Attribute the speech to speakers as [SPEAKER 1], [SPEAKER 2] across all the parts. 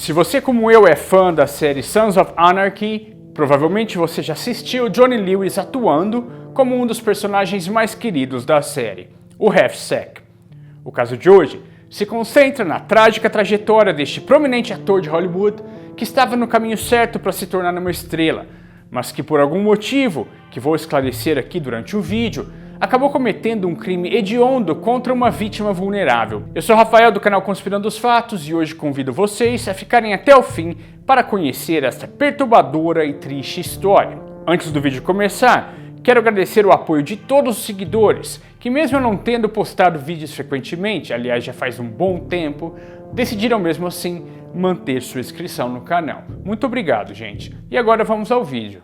[SPEAKER 1] Se você, como eu, é fã da série Sons of Anarchy, provavelmente você já assistiu Johnny Lewis atuando como um dos personagens mais queridos da série, o Half-Sack. O caso de hoje se concentra na trágica trajetória deste prominente ator de Hollywood que estava no caminho certo para se tornar uma estrela, mas que por algum motivo, que vou esclarecer aqui durante o vídeo, acabou cometendo um crime hediondo contra uma vítima vulnerável. Eu sou Rafael do canal Conspirando os Fatos e hoje convido vocês a ficarem até o fim para conhecer esta perturbadora e triste história. Antes do vídeo começar, quero agradecer o apoio de todos os seguidores, que mesmo eu não tendo postado vídeos frequentemente, aliás já faz um bom tempo, decidiram mesmo assim manter sua inscrição no canal. Muito obrigado, gente. E agora vamos ao vídeo.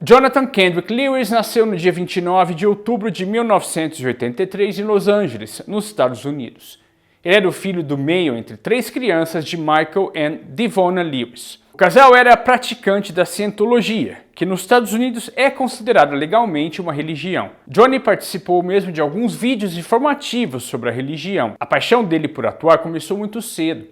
[SPEAKER 1] Jonathan Kendrick Lewis nasceu no dia 29 de outubro de 1983 em Los Angeles, nos Estados Unidos. Ele era o filho do meio entre 3 crianças de Michael e Devonna Lewis. O casal era praticante da Scientologia, que nos Estados Unidos é considerada legalmente uma religião. Johnny participou mesmo de alguns vídeos informativos sobre a religião. A paixão dele por atuar começou muito cedo.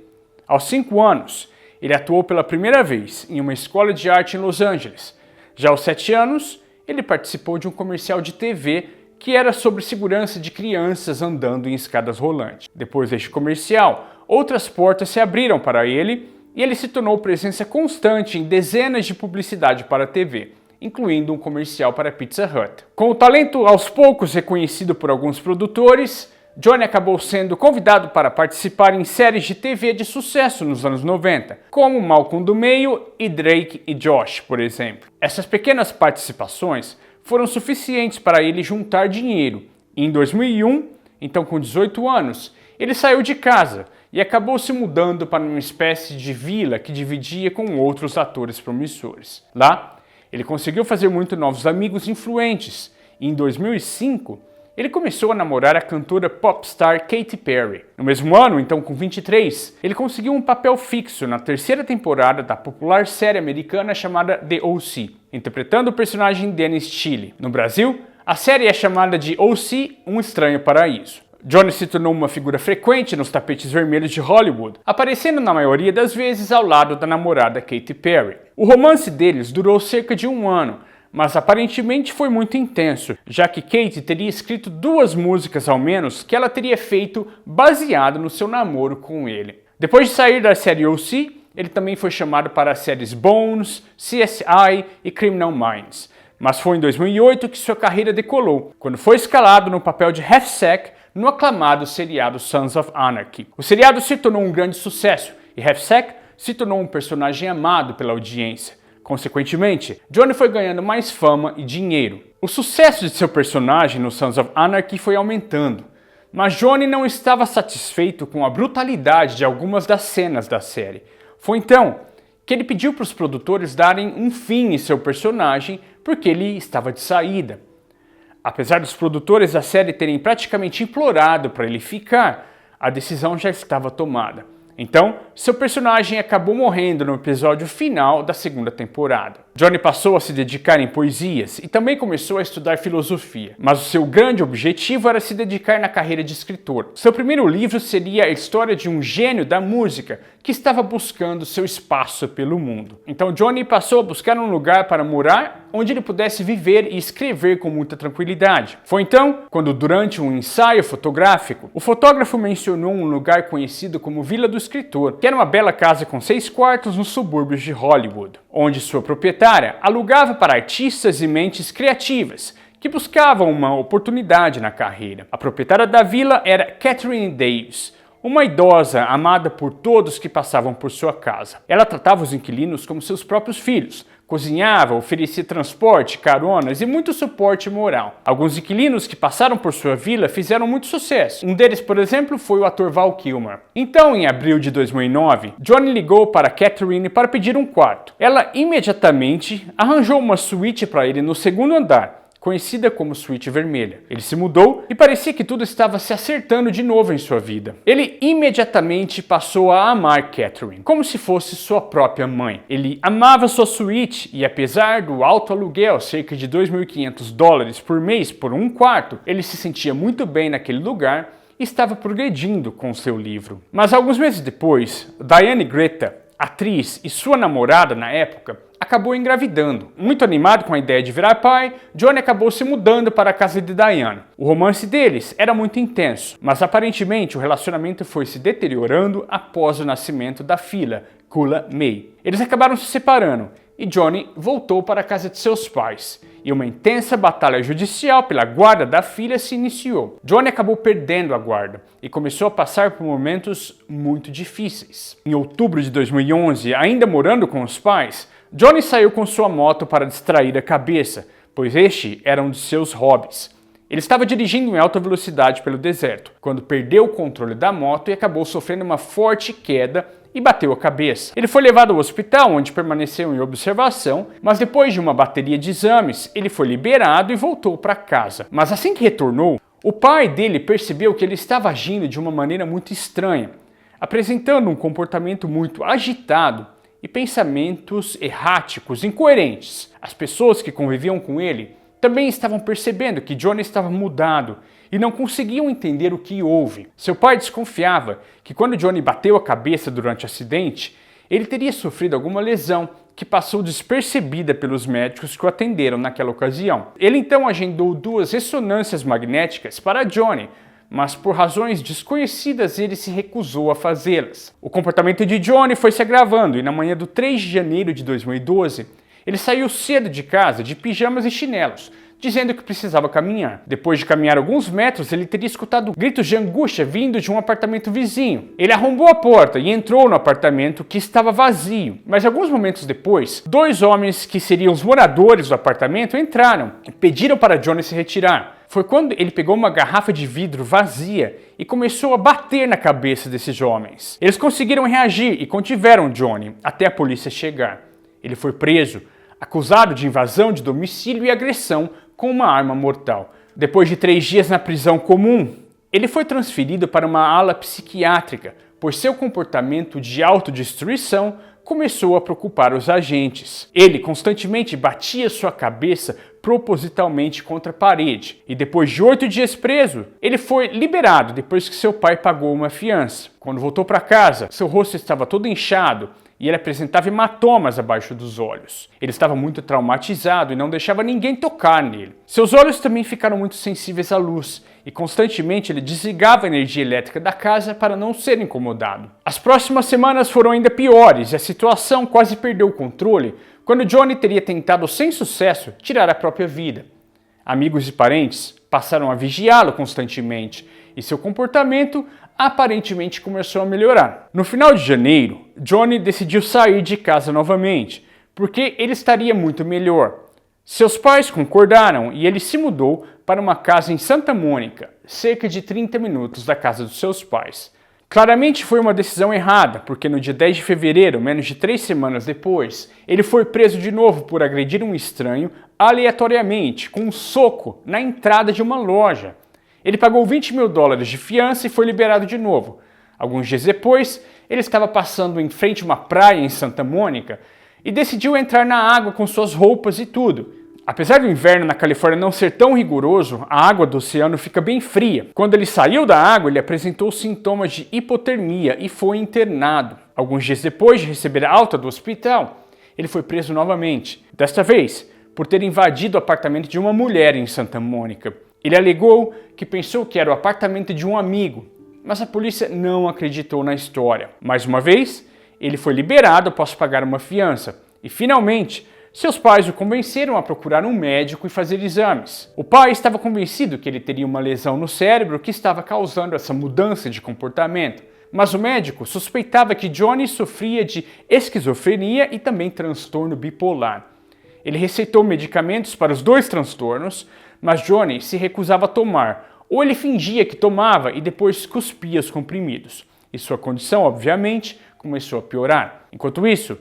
[SPEAKER 1] Aos 5 anos, ele atuou pela primeira vez em uma escola de arte em Los Angeles. Já aos 7 anos, ele participou de um comercial de TV que era sobre segurança de crianças andando em escadas rolantes. Depois deste comercial, outras portas se abriram para ele e ele se tornou presença constante em dezenas de publicidade para a TV, incluindo um comercial para Pizza Hut. Com o talento aos poucos reconhecido por alguns produtores, Johnny acabou sendo convidado para participar em séries de TV de sucesso nos anos 90, como Malcolm do Meio e Drake e Josh, por exemplo. Essas pequenas participações foram suficientes para ele juntar dinheiro e em 2001, então com 18 anos, ele saiu de casa e acabou se mudando para uma espécie de vila que dividia com outros atores promissores. Lá, ele conseguiu fazer muitos novos amigos influentes e em 2005, ele começou a namorar a cantora popstar Katy Perry. No mesmo ano, então com 23, ele conseguiu um papel fixo na 3ª temporada da popular série americana chamada The O.C., interpretando o personagem Dennis Chile. No Brasil, a série é chamada de O.C., Um Estranho Paraíso. Johnny se tornou uma figura frequente nos tapetes vermelhos de Hollywood, aparecendo na maioria das vezes ao lado da namorada Katy Perry. O romance deles durou cerca de 1 ano, mas aparentemente foi muito intenso, já que Katy teria escrito 2 músicas ao menos que ela teria feito baseado no seu namoro com ele. Depois de sair da série O.C., ele também foi chamado para as séries Bones, CSI e Criminal Minds. Mas foi em 2008 que sua carreira decolou, quando foi escalado no papel de Half-Sack no aclamado seriado Sons of Anarchy. O seriado se tornou um grande sucesso e Half-Sack se tornou um personagem amado pela audiência. Consequentemente, Johnny foi ganhando mais fama e dinheiro. O sucesso de seu personagem no Sons of Anarchy foi aumentando, mas Johnny não estava satisfeito com a brutalidade de algumas das cenas da série. Foi então que ele pediu para os produtores darem um fim em seu personagem porque ele estava de saída. Apesar dos produtores da série terem praticamente implorado para ele ficar, a decisão já estava tomada. Então, seu personagem acabou morrendo no episódio final da 2ª temporada. Johnny passou a se dedicar em poesias e também começou a estudar filosofia, mas o seu grande objetivo era se dedicar na carreira de escritor. Seu primeiro livro seria a história de um gênio da música que estava buscando seu espaço pelo mundo. Então Johnny passou a buscar um lugar para morar onde ele pudesse viver e escrever com muita tranquilidade. Foi então quando, durante um ensaio fotográfico, o fotógrafo mencionou um lugar conhecido como Vila do Escritor, que era uma bela casa com 6 quartos nos subúrbios de Hollywood, onde sua proprietária alugava para artistas e mentes criativas que buscavam uma oportunidade na carreira. A proprietária da vila era Catherine Davis, uma idosa amada por todos que passavam por sua casa. Ela tratava os inquilinos como seus próprios filhos, cozinhava, oferecia transporte, caronas e muito suporte moral. Alguns inquilinos que passaram por sua vila fizeram muito sucesso. Um deles, por exemplo, foi o ator Val Kilmer. Então, em abril de 2009, Johnny ligou para Catherine para pedir um quarto. Ela imediatamente arranjou uma suíte para ele no segundo andar, conhecida como Suíte Vermelha. Ele se mudou e parecia que tudo estava se acertando de novo em sua vida. Ele imediatamente passou a amar Catherine, como se fosse sua própria mãe. Ele amava sua suíte e, apesar do alto aluguel, cerca de $2.500 por mês por um quarto, ele se sentia muito bem naquele lugar e estava progredindo com seu livro. Mas alguns meses depois, Diane Greta, atriz e sua namorada na época, acabou engravidando. Muito animado com a ideia de virar pai, Johnny acabou se mudando para a casa de Diane. O romance deles era muito intenso, mas aparentemente o relacionamento foi se deteriorando após o nascimento da filha, Kula May. Eles acabaram se separando e Johnny voltou para a casa de seus pais. E uma intensa batalha judicial pela guarda da filha se iniciou. Johnny acabou perdendo a guarda e começou a passar por momentos muito difíceis. Em outubro de 2011, ainda morando com os pais, Johnny saiu com sua moto para distrair a cabeça, pois este era um de seus hobbies. Ele estava dirigindo em alta velocidade pelo deserto, quando perdeu o controle da moto e acabou sofrendo uma forte queda e bateu a cabeça. Ele foi levado ao hospital, onde permaneceu em observação, mas depois de uma bateria de exames, ele foi liberado e voltou para casa. Mas assim que retornou, o pai dele percebeu que ele estava agindo de uma maneira muito estranha, apresentando um comportamento muito agitado e pensamentos erráticos, incoerentes. As pessoas que conviviam com ele também estavam percebendo que Johnny estava mudado e não conseguiam entender o que houve. Seu pai desconfiava que quando Johnny bateu a cabeça durante o acidente, ele teria sofrido alguma lesão que passou despercebida pelos médicos que o atenderam naquela ocasião. Ele então agendou 2 ressonâncias magnéticas para Johnny, mas por razões desconhecidas ele se recusou a fazê-las. O comportamento de Johnny foi se agravando e na manhã do 3 de janeiro de 2012, ele saiu cedo de casa de pijamas e chinelos, dizendo que precisava caminhar. Depois de caminhar alguns metros, ele teria escutado gritos de angústia vindo de um apartamento vizinho. Ele arrombou a porta e entrou no apartamento, que estava vazio. Mas alguns momentos depois, 2 homens que seriam os moradores do apartamento entraram e pediram para Johnny se retirar. Foi quando ele pegou uma garrafa de vidro vazia e começou a bater na cabeça desses homens. Eles conseguiram reagir e contiveram Johnny até a polícia chegar. Ele foi preso, acusado de invasão de domicílio e agressão com uma arma mortal. Depois de 3 dias na prisão comum, ele foi transferido para uma ala psiquiátrica, pois seu comportamento de autodestruição começou a preocupar os agentes. Ele constantemente batia sua cabeça propositalmente contra a parede. E depois de 8 dias preso, ele foi liberado depois que seu pai pagou uma fiança. Quando voltou para casa, seu rosto estava todo inchado e ele apresentava hematomas abaixo dos olhos. Ele estava muito traumatizado e não deixava ninguém tocar nele. Seus olhos também ficaram muito sensíveis à luz e constantemente ele desligava a energia elétrica da casa para não ser incomodado. As próximas semanas foram ainda piores e a situação quase perdeu o controle quando Johnny teria tentado sem sucesso tirar a própria vida. Amigos e parentes passaram a vigiá-lo constantemente e seu comportamento aparentemente começou a melhorar. No final de janeiro, Johnny decidiu sair de casa novamente, porque ele estaria muito melhor. Seus pais concordaram e ele se mudou para uma casa em Santa Mônica, cerca de 30 minutos da casa dos seus pais. Claramente foi uma decisão errada, porque no dia 10 de fevereiro, menos de 3 semanas depois, ele foi preso de novo por agredir um estranho aleatoriamente, com um soco na entrada de uma loja. Ele pagou $20 mil de fiança e foi liberado de novo. Alguns dias depois, ele estava passando em frente a uma praia em Santa Mônica e decidiu entrar na água com suas roupas e tudo. Apesar do inverno na Califórnia não ser tão rigoroso, a água do oceano fica bem fria. Quando ele saiu da água, ele apresentou sintomas de hipotermia e foi internado. Alguns dias depois de receber a alta do hospital, ele foi preso novamente. Desta vez, por ter invadido o apartamento de uma mulher em Santa Mônica. Ele alegou que pensou que era o apartamento de um amigo, mas a polícia não acreditou na história. Mais uma vez, ele foi liberado após pagar uma fiança e, finalmente, Seus pais o convenceram a procurar um médico e fazer exames. O pai estava convencido que ele teria uma lesão no cérebro que estava causando essa mudança de comportamento, mas o médico suspeitava que Johnny sofria de esquizofrenia e também transtorno bipolar. Ele receitou medicamentos para os dois transtornos, mas Johnny se recusava a tomar, ou ele fingia que tomava e depois cuspia os comprimidos. E sua condição, obviamente, começou a piorar. Enquanto isso,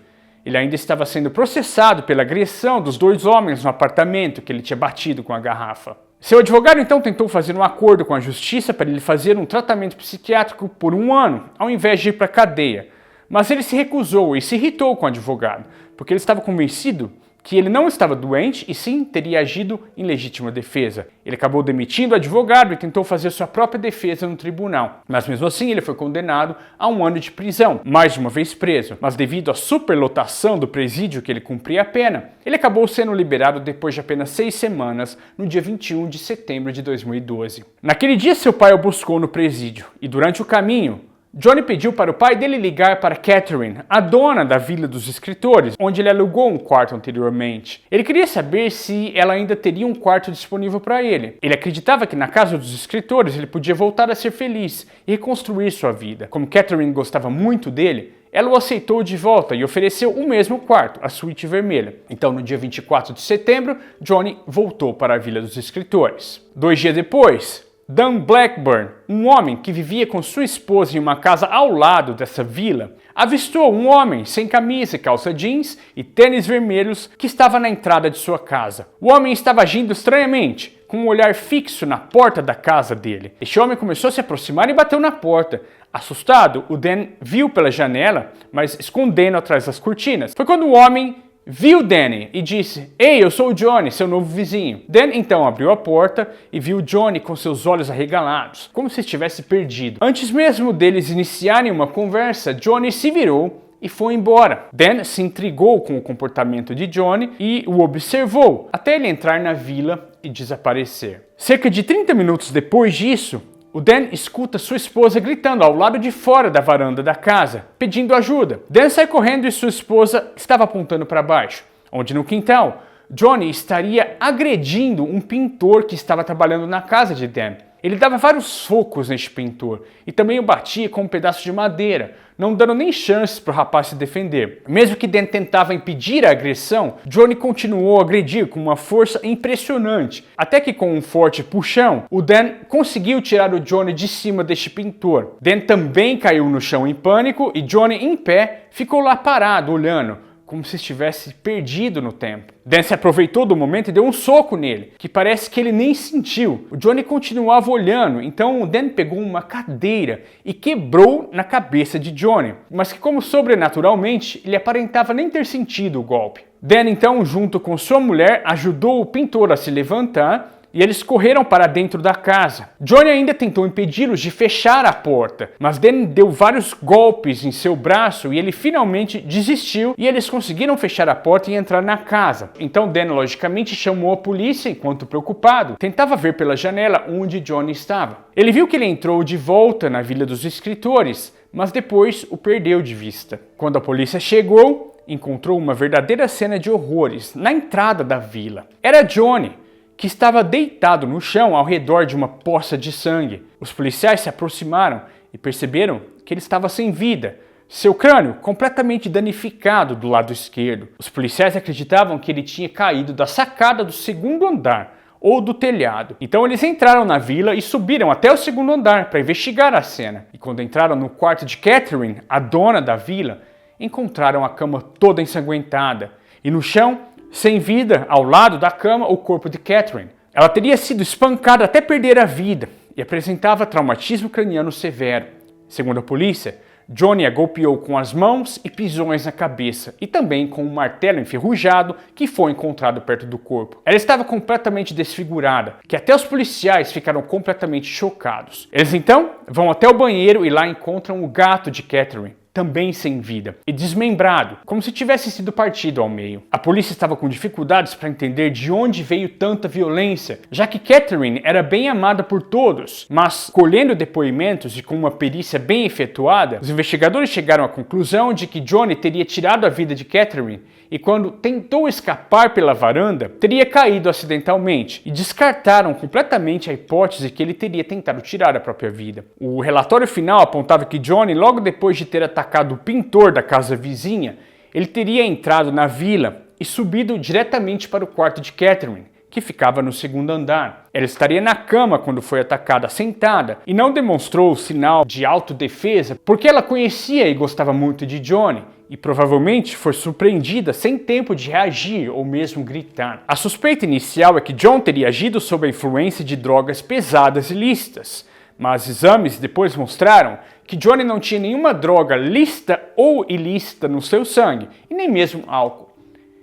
[SPEAKER 1] ele ainda estava sendo processado pela agressão dos dois homens no apartamento que ele tinha batido com a garrafa. Seu advogado então tentou fazer um acordo com a justiça para ele fazer um tratamento psiquiátrico por 1 ano, ao invés de ir para a cadeia. Mas ele se recusou e se irritou com o advogado, porque ele estava convencido que ele não estava doente e sim teria agido em legítima defesa. Ele acabou demitindo o advogado e tentou fazer sua própria defesa no tribunal. Mas mesmo assim ele foi condenado a 1 ano de prisão, mais uma vez preso. Mas devido à superlotação do presídio que ele cumpria a pena, ele acabou sendo liberado depois de apenas 6 semanas, no dia 21 de setembro de 2012. Naquele dia seu pai o buscou no presídio e durante o caminho, Johnny pediu para o pai dele ligar para Catherine, a dona da Vila dos Escritores, onde ele alugou um quarto anteriormente. Ele queria saber se ela ainda teria um quarto disponível para ele. Ele acreditava que na casa dos escritores ele podia voltar a ser feliz e reconstruir sua vida. Como Catherine gostava muito dele, ela o aceitou de volta e ofereceu o mesmo quarto, a suíte vermelha. Então, no dia 24 de setembro, Johnny voltou para a Vila dos Escritores. 2 dias depois, Dan Blackburn, um homem que vivia com sua esposa em uma casa ao lado dessa vila, avistou um homem sem camisa e calça jeans e tênis vermelhos que estava na entrada de sua casa. O homem estava agindo estranhamente, com um olhar fixo na porta da casa dele. Este homem começou a se aproximar e bateu na porta. Assustado, o Dan viu pela janela, mas escondendo atrás das cortinas. Foi quando o homem viu Danny e disse: "Ei, eu sou o Johnny, seu novo vizinho." Dan então abriu a porta e viu Johnny com seus olhos arregalados, como se estivesse perdido. Antes mesmo deles iniciarem uma conversa, Johnny se virou e foi embora. Dan se intrigou com o comportamento de Johnny e o observou, até ele entrar na vila e desaparecer. Cerca de 30 minutos depois disso, o Dan escuta sua esposa gritando ao lado de fora da varanda da casa, pedindo ajuda. Dan sai correndo e sua esposa estava apontando para baixo, onde no quintal, Johnny estaria agredindo um pintor que estava trabalhando na casa de Dan. Ele dava vários socos neste pintor e também o batia com um pedaço de madeira, não dando nem chances para o rapaz se defender. Mesmo que Dan tentava impedir a agressão, Johnny continuou a agredir com uma força impressionante, até que com um forte puxão, o Dan conseguiu tirar o Johnny de cima deste pintor. Dan também caiu no chão em pânico e Johnny, em pé, ficou lá parado, olhando, como se estivesse perdido no tempo. Dan se aproveitou do momento e deu um soco nele, que parece que ele nem sentiu. O Johnny continuava olhando, então o Dan pegou uma cadeira e quebrou na cabeça de Johnny, mas que como sobrenaturalmente ele aparentava nem ter sentido o golpe. Dan então, junto com sua mulher, ajudou o pintor a se levantar e eles correram para dentro da casa. Johnny ainda tentou impedi-los de fechar a porta, mas Dan deu vários golpes em seu braço e ele finalmente desistiu e eles conseguiram fechar a porta e entrar na casa. Então Dan logicamente chamou a polícia enquanto preocupado, tentava ver pela janela onde Johnny estava. Ele viu que ele entrou de volta na Vila dos Escritores, mas depois o perdeu de vista. Quando a polícia chegou, encontrou uma verdadeira cena de horrores na entrada da vila. Era Johnny, que estava deitado no chão ao redor de uma poça de sangue. Os policiais se aproximaram e perceberam que ele estava sem vida, seu crânio completamente danificado do lado esquerdo. Os policiais acreditavam que ele tinha caído da sacada do 2º andar ou do telhado. Então eles entraram na vila e subiram até o 2º andar para investigar a cena. E quando entraram no quarto de Catherine, a dona da vila, encontraram a cama toda ensanguentada e no chão, sem vida, ao lado da cama, o corpo de Catherine. Ela teria sido espancada até perder a vida e apresentava traumatismo craniano severo. Segundo a polícia, Johnny a golpeou com as mãos e pisões na cabeça e também com um martelo enferrujado que foi encontrado perto do corpo. Ela estava completamente desfigurada, que até os policiais ficaram completamente chocados. Eles então vão até o banheiro e lá encontram o gato de Catherine. também sem vida, e desmembrado, como se tivesse sido partido ao meio. A polícia estava com dificuldades para entender de onde veio tanta violência, já que Catherine era bem amada por todos, mas, colhendo depoimentos e com uma perícia bem efetuada, os investigadores chegaram à conclusão de que Johnny teria tirado a vida de Catherine e, quando tentou escapar pela varanda, teria caído acidentalmente, e descartaram completamente a hipótese que ele teria tentado tirar a própria vida. O relatório final apontava que Johnny, logo depois de ter atacado o pintor da casa vizinha, ele teria entrado na vila e subido diretamente para o quarto de Catherine, que ficava no segundo andar. Ela estaria na cama quando foi atacada sentada e não demonstrou sinal de autodefesa porque ela conhecia e gostava muito de Johnny e provavelmente foi surpreendida sem tempo de reagir ou mesmo gritar. A suspeita inicial é que John teria agido sob a influência de drogas pesadas ilícitas, mas exames depois mostraram que Johnny não tinha nenhuma droga lícita ou ilícita no seu sangue e nem mesmo álcool.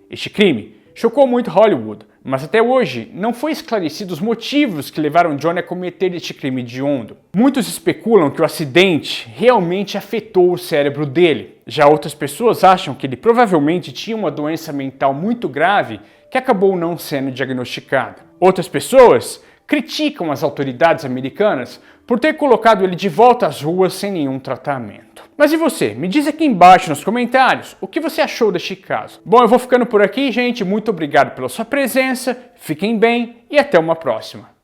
[SPEAKER 1] Este crime chocou muito Hollywood, mas até hoje não foi esclarecido os motivos que levaram Johnny a cometer este crime hediondo. Muitos especulam que o acidente realmente afetou o cérebro dele. Já outras pessoas acham que ele provavelmente tinha uma doença mental muito grave que acabou não sendo diagnosticada. Outras pessoas criticam as autoridades americanas por ter colocado ele de volta às ruas sem nenhum tratamento. Mas e você? Me diz aqui embaixo nos comentários o que você achou deste caso. Bom, eu vou ficando por aqui, gente. Muito obrigado pela sua presença, fiquem bem e até uma próxima.